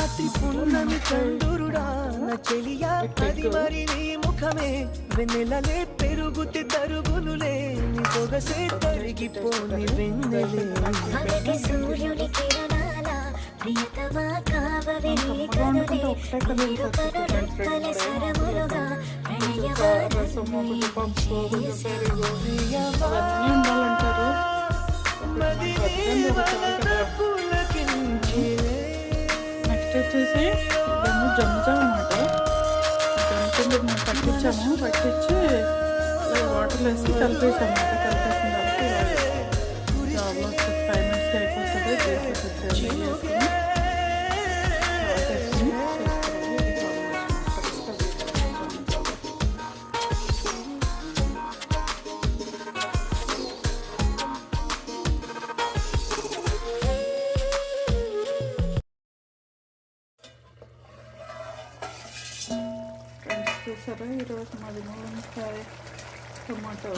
రాత్రి పున్నమి చంద్రుడా నా చెలియా అది మరి నీ ముఖమే వెన్నెలలే పెరుగుతే తరుగునులే నీ సొగసే తరిగిపోని వెన్నెలే సూర్యుడి కిరణాల ప్రియతమా కావవే నీ కనులే నీరు కనులెక్కల సరములుగా ప్రణయవారసుని ప్రియమా నెక్స్ట్ వచ్చేసి ఇదేమో జంజా అనమాట. జంజ మేము పట్టించాము, పట్టించి వాటర్లో వేసి కలిపేసాము. కలిపేసిన తర్వాత ఆల్మోస్ట్ 5 minutesకి అయిపోతుంది. వేసుకుని చూసారా ఈరోజు మాది మునక్కాయ టమాటో.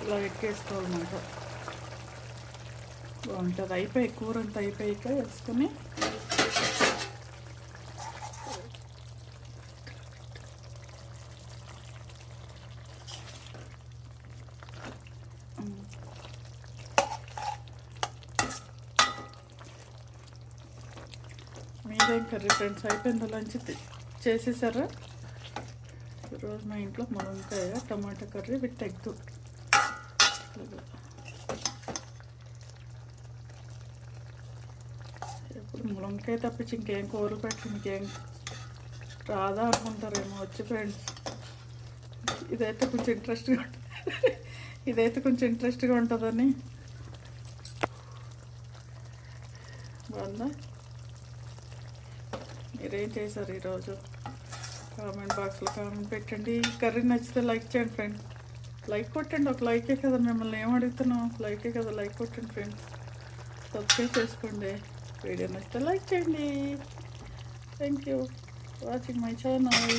ఇలా ఎక్కేసుకోవాలన్నమాట. బాగుంటుంది. అయిపోయి కూర అంతా అయిపోయాక వేసుకొని మీరేం కర్రీ ఫ్రెండ్స్? అయిపోయింది లంచ్ చేసేసారా? ఈరోజు మా ఇంట్లో మునక్కాయ టమాటా కర్రీ విత్ ఎగ్. ఇప్పుడు మునక్కాయ తప్పించి ఇంకేం కూరలు పెట్టి ఇంకేం రాదా అనుకుంటారేమో వచ్చి ఫ్రెండ్స్. ఇదైతే కొంచెం ఇంట్రెస్ట్గా ఉంటుందని. బాగుందా? మీరేం చేశారు ఈరోజు? కామెంట్ బాక్స్లో కామెంట్ పెట్టండి. కర్రీ నచ్చితే లైక్ చేయండి ఫ్రెండ్స్. లైక్ కొట్టండి. ఒక లైకే కదా, మిమ్మల్ని ఏం అడుగుతున్నాం? లైకే కదా, లైక్ కొట్టండి ఫ్రెండ్స్. సబ్స్క్రైబ్ చేసుకోండి. వీడియో నచ్చితే లైక్ చేయండి. Thank you watching my channel.